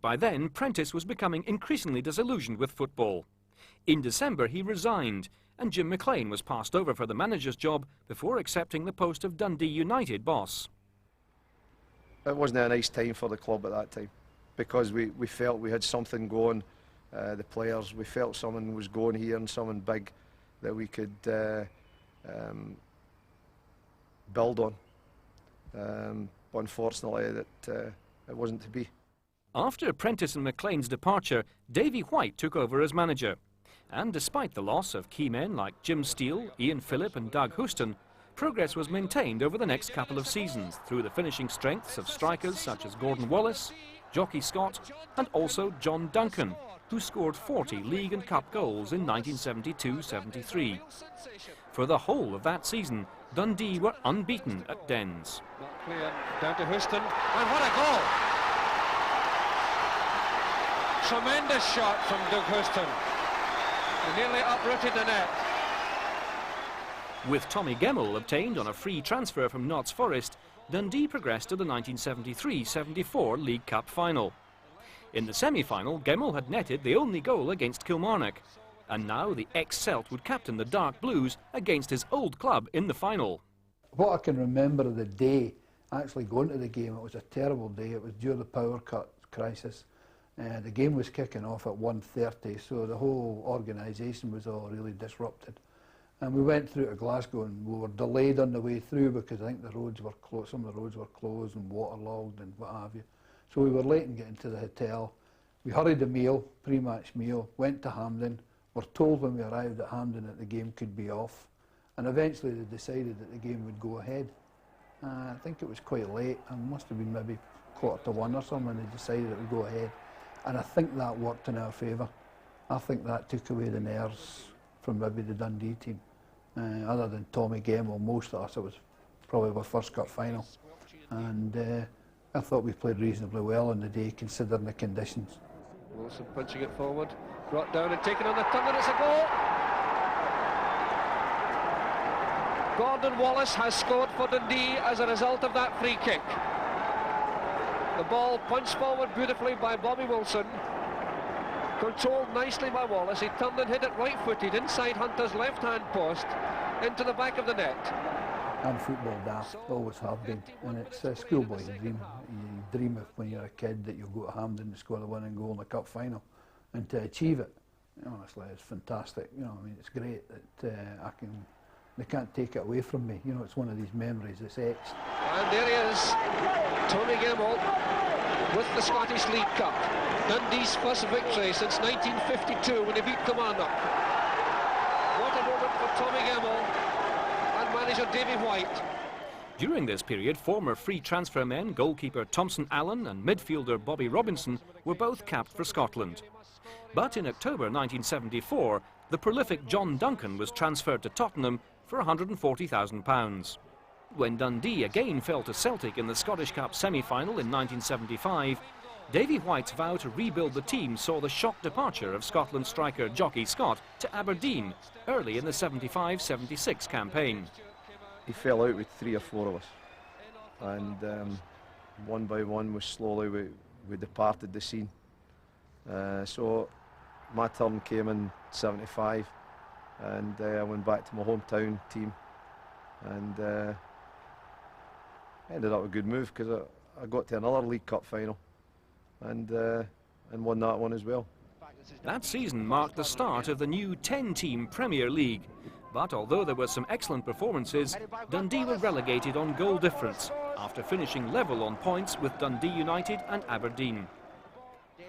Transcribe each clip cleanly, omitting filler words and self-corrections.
By then, Prentice was becoming increasingly disillusioned with football. In December, he resigned, and Jim McLean was passed over for the manager's job before accepting the post of Dundee United boss. It wasn't a nice time for the club at that time, because we felt we had something going, the players, we felt something was going here and something big that we could build on. But unfortunately, it wasn't to be. After Prentice and McLean's departure, Davy White took over as manager. And despite the loss of key men like Jim Steele, Ian Phillip and Doug Houston, progress was maintained over the next couple of seasons through the finishing strengths of strikers such as Gordon Wallace, Jockey Scott and also John Duncan, who scored 40 league and cup goals in 1972-73. For the whole of that season, Dundee were unbeaten at Dens. Not clear, down to Houston, and what a goal! Tremendous shot from Doug Houston. He nearly uprooted the net. With Tommy Gemmell obtained on a free transfer from Notts Forest, Dundee progressed to the 1973-74 League Cup final. In the semi-final, Gemmell had netted the only goal against Kilmarnock, and now the ex-Celt would captain the Dark Blues against his old club in the final. What I can remember of the day, actually going to the game, it was a terrible day. It was during the power cut crisis. The game was kicking off at 1:30, so the whole organisation was all really disrupted. And we went through to Glasgow and we were delayed on the way through because I think the roads were closed, some of the roads were closed and waterlogged and what have you. So we were late in getting to the hotel. We hurried a meal, pre-match meal, went to Hampden, were told when we arrived at Hampden that the game could be off, and eventually they decided that the game would go ahead. I think it was quite late, it must have been maybe 1:45 or something, they decided it would go ahead. And I think that worked in our favour. I think that took away the nerves from maybe the Dundee team. Other than Tommy Gemmell, most of us, it was probably our first cup final. And I thought we played reasonably well on the day, considering the conditions. Wilson punching it forward, brought down and taken on the turn, and it's a goal! Gordon Wallace has scored for Dundee as a result of that free kick. The ball punched forward beautifully by Bobby Wilson, controlled nicely by Wallace. He turned and hit it right-footed inside Hunter's left-hand post into the back of the net. I'm football daft, always have been, and it's a schoolboy dream. You dream of when you're a kid that you'll go to Hampden to score the winning goal in the cup final, and to achieve it, honestly, it's fantastic. You know, I mean, it's great that they can't take it away from me. You know, it's one of these memories that's etched. And there he is, Tommy Gemmell with the Scottish League Cup. Dundee's first victory since 1952 when he beat Kilmarnock. What a moment for Tommy Gemmell and manager Davy White. During this period, former free transfer men goalkeeper Thompson Allen and midfielder Bobby Robinson were both capped for Scotland. But in October 1974, the prolific John Duncan was transferred to Tottenham for £140,000. When Dundee again fell to Celtic in the Scottish Cup semi-final in 1975, Davy White's vow to rebuild the team saw the shock departure of Scotland striker Jockey Scott to Aberdeen early in the 75-76 campaign. He fell out with 3 or 4 of us, and one by one we departed the scene. So my turn came in 75, and I went back to my hometown team, and ended up a good move because I got to another League Cup final and won that one as well. That season marked the start of the new 10-team Premier League, but although there were some excellent performances, Dundee were relegated on goal difference after finishing level on points with Dundee United and Aberdeen.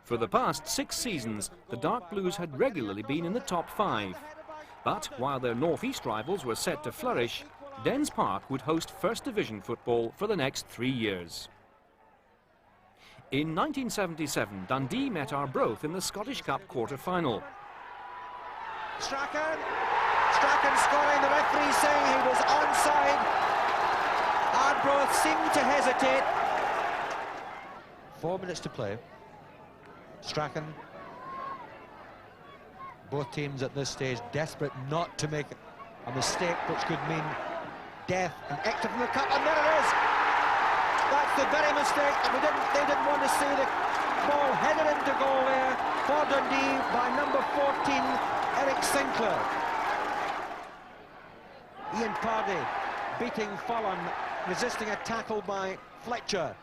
For the past 6 seasons, the Dark Blues had regularly been in the top 5. But while their North East rivals were set to flourish, Dens Park would host First Division football for the next 3 years. In 1977, Dundee met Arbroath in the Scottish Cup quarter-final. Strachan scoring, the referee saying he was onside. Arbroath seemed to hesitate. 4 minutes to play. Strachan, both teams at this stage desperate not to make a mistake which could mean death. And Ector from the cup, and there it is. That's the very mistake, and they didn't want to see the ball headed Dundee by number 14, Eric Sinclair. Ian Pardey beating Fallon, resisting a tackle by Fletcher.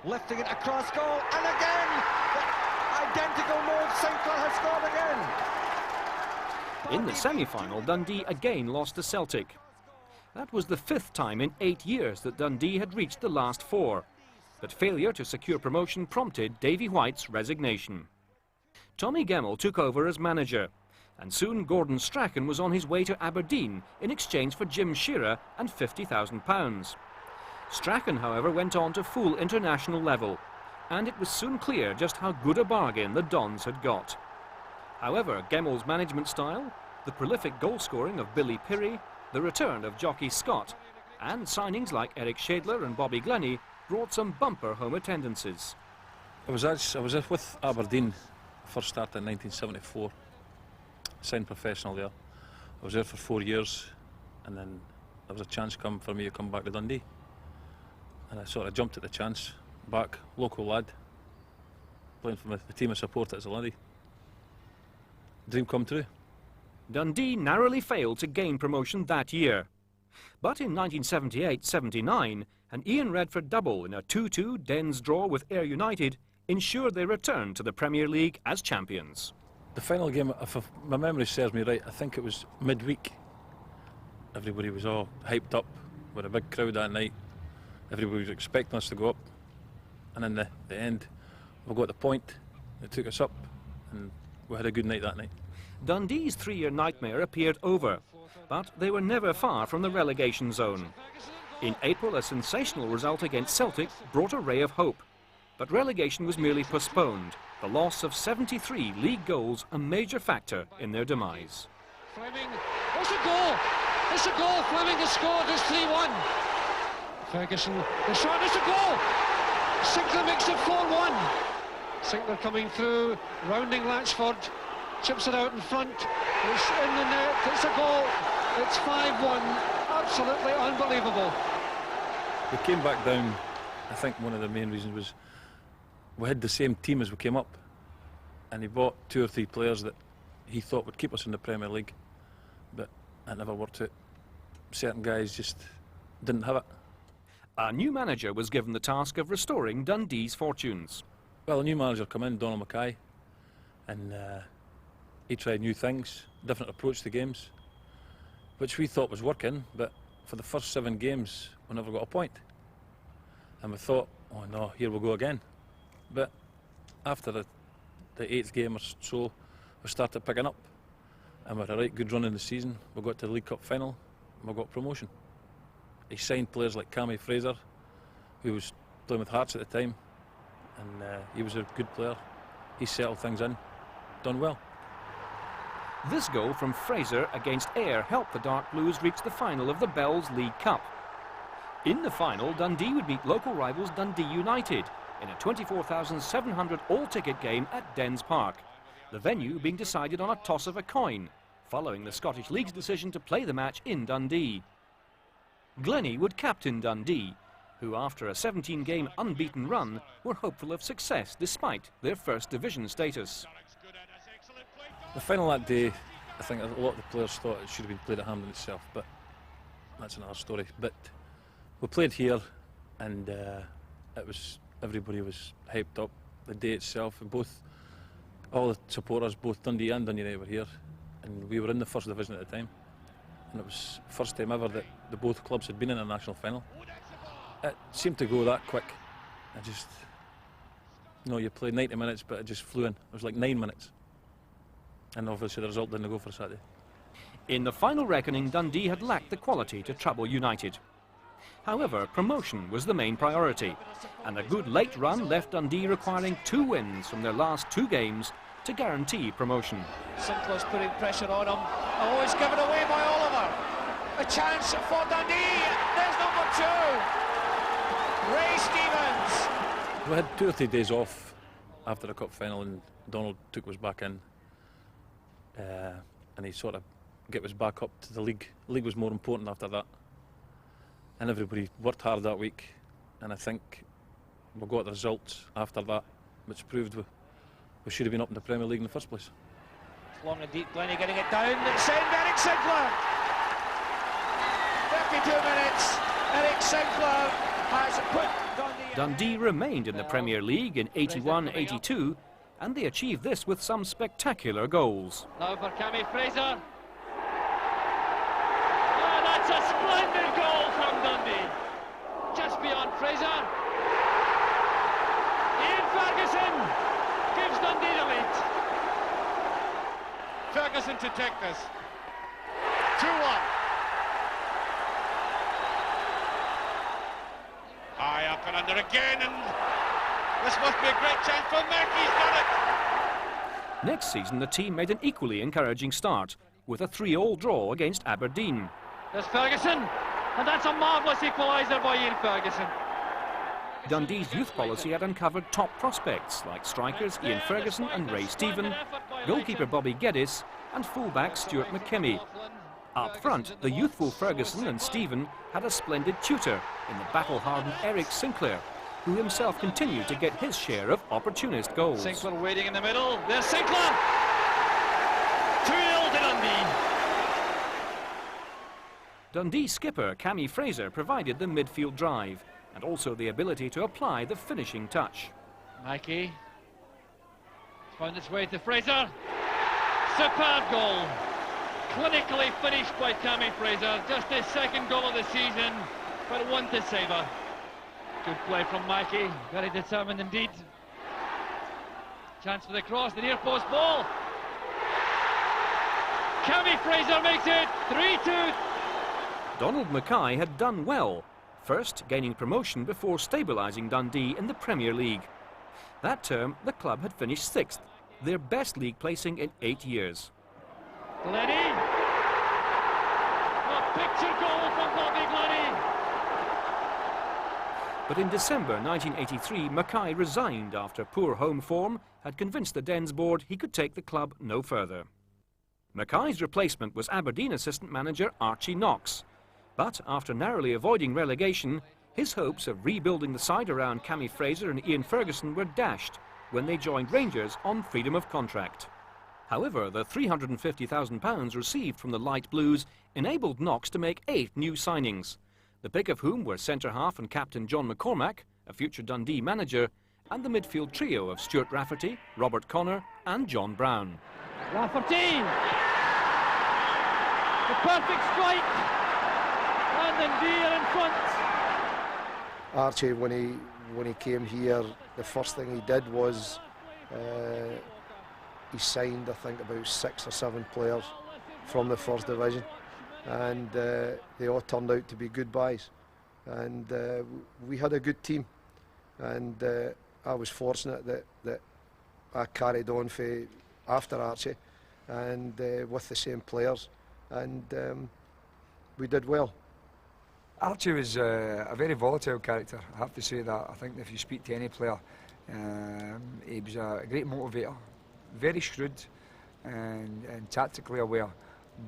Lifting it across goal, and again, the identical move, Sinclair has scored again. In the semi-final, Dundee again lost to Celtic. That was the 5th time in 8 years that Dundee had reached the last 4. But failure to secure promotion prompted Davy White's resignation. Tommy Gemmell took over as manager, and soon Gordon Strachan was on his way to Aberdeen in exchange for Jim Shearer and £50,000. Strachan, however, went on to full international level, and it was soon clear just how good a bargain the Dons had got. However, Gemmell's management style, the prolific goal-scoring of Billy Pirrie, the return of Jockey Scott, and signings like Eric Shadler and Bobby Glennie brought some bumper home attendances. I was with Aberdeen, first started in 1974, signed professional there. I was there for 4 years, and then there was a chance come for me to come back to Dundee. And I sort of jumped at the chance, back, local lad, playing for the team I supported as a laddie. Dream come true. Dundee narrowly failed to gain promotion that year. But in 1978-79, an Ian Redford double in a 2-2 Dens draw with Ayr United ensured they returned to the Premier League as champions. The final game, if my memory serves me right, I think it was midweek. Everybody was all hyped up with a big crowd that night. Everybody was expecting us to go up. And in the end, we got the point. It took us up, and we had a good night that night. Dundee's 3-year nightmare appeared over, but they were never far from the relegation zone. In April, a sensational result against Celtic brought a ray of hope. But relegation was merely postponed, the loss of 73 league goals a major factor in their demise. Fleming, it's a goal! It's a goal! Fleming has scored, it's 3-1. Ferguson, the shot, it's a goal! Sinclair makes it 4-1. Sinclair coming through, rounding Latchford, chips it out in front, it's in the net, it's a goal, it's 5-1, absolutely unbelievable. We came back down. I think one of the main reasons was we had the same team as we came up, and he bought 2 or 3 players that he thought would keep us in the Premier League, but it never worked out. Certain guys just didn't have it. A new manager was given the task of restoring Dundee's fortunes. Well, a new manager come in, Donald Mackay, and he tried new things, different approach to games, which we thought was working, but for the first 7 games we never got a point. And we thought, oh no, here we go again. But after the 8th game or so, we started picking up, and with a right good run in the season, we got to the League Cup final, and we got promotion. He signed players like Cammy Fraser, who was playing with Hearts at the time, and he was a good player. He settled things in, done well. This goal from Fraser against Ayr helped the Dark Blues reach the final of the Bells League Cup. In the final, Dundee would meet local rivals Dundee United in a 24,700 all-ticket game at Dens Park, the venue being decided on a toss of a coin, following the Scottish League's decision to play the match in Dundee. Glennie would captain Dundee, who after a 17-game unbeaten run were hopeful of success despite their first division status. The final that day, I think a lot of the players thought it should have been played at Hampden itself, but that's another story. But we played here, and everybody was hyped up. The day itself, all the supporters, both Dundee and Dundee United were here, and we were in the first division at the time, and it was the first time ever that the both clubs had been in a national final. It seemed to go that quick. You played 90 minutes, but it just flew in. It was like 9 minutes. And obviously the result didn't go for Saturday. In the final reckoning, Dundee had lacked the quality to trouble United. However, promotion was the main priority, and a good late run left Dundee requiring 2 wins from their last 2 games to guarantee promotion. Sinclair's putting pressure on him. Oh, it's given away by Oliver. A chance for Dundee. There's number 2. Ray Stevens. We had 2 or 3 days off after the cup final, and Donald took us back in, and he sort of get us back up to the league. The league was more important after that, and everybody worked hard that week, and I think we got the results after that, which proved we should have been up in the Premier League in the first place. It's long and deep, Glennie getting it down. Send Eric Sinclair. 52 minutes. Eric Sinclair has put Dundee remained in the Premier League in 81-82, and they achieved this with some spectacular goals. Now for Cammy Fraser. Oh, that's a splendid goal from Dundee. Just beyond Fraser. Ian Ferguson gives Dundee the lead. Ferguson to take this. 2-1. High up and under again, and this must be a great chance for Mac. He's done it. Next season, the team made an equally encouraging start with a 3-3 draw against Aberdeen. There's Ferguson, and that's a marvellous equaliser by Ian Ferguson. Dundee's youth policy had uncovered top prospects like strikers Ian Ferguson and Ray Stephen, goalkeeper Bobby Geddes and fullback Stuart McKimmie. Up front, the youthful Ferguson and Stephen had a splendid tutor in the battle-hardened Eric Sinclair, who himself continued to get his share of opportunist goals. Sinclair waiting in the middle. There's Sinclair! 2-0 to Dundee. Dundee skipper Cammy Fraser provided the midfield drive and also the ability to apply the finishing touch. Mikey found its way to Fraser. Superb goal. Clinically finished by Cammy Fraser. Just his second goal of the season, but one to savour. Good play from Mikey. Very determined indeed. Chance for the cross, the near post ball. Cammy Fraser makes it 3-2. Donald Mackay had done well, first gaining promotion before stabilising Dundee in the Premier League. That term, the club had finished 6th, their best league placing in 8 years. Glennie. A picture goal from Bobby Glennie. But in December 1983, Mackay resigned after poor home form had convinced the Dens board he could take the club no further. Mackay's replacement was Aberdeen assistant manager Archie Knox. But after narrowly avoiding relegation, his hopes of rebuilding the side around Cammy Fraser and Ian Ferguson were dashed when they joined Rangers on freedom of contract. However, the £350,000 received from the Light Blues enabled Knox to make 8 new signings, the pick of whom were centre-half and captain John McCormack, a future Dundee manager, and the midfield trio of Stuart Rafferty, Robert Connor and John Brown. Rafferty! The perfect strike! And Dundee are in front. Archie, when he came here, the first thing he did was he signed, I think, about 6 or 7 players from the first division, and they all turned out to be good buys. And we had a good team, and I was fortunate that I carried on after Archie and with the same players, and we did well. Archie was a very volatile character, I have to say that. I think if you speak to any player, he was a great motivator, very shrewd and tactically aware.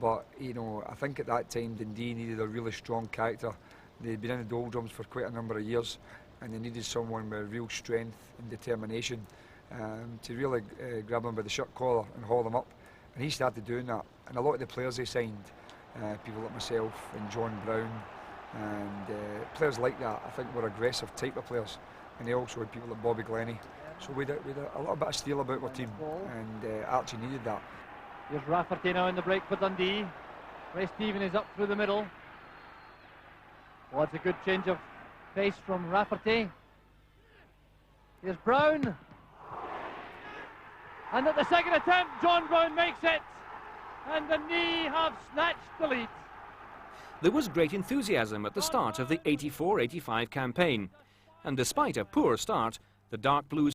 But you know, I think at that time Dundee needed a really strong character. They'd been in the doldrums for quite a number of years, and they needed someone with real strength and determination to really grab them by the shirt collar and haul them up. And he started doing that. And a lot of the players they signed, people like myself and John Brown, and players like that, I think were aggressive type of players. And they also had people like Bobby Glennie. So we had a little bit of steel about our team, and Archie needed that. Here's Rafferty now in the break for Dundee. Ray Stephen is up through the middle. Well, it's a good change of pace from Rafferty. Here's Brown. And at the second attempt, John Brown makes it. And Dundee have snatched the lead. There was great enthusiasm at the start of the 84-85 campaign. And despite a poor start, the Dark Blues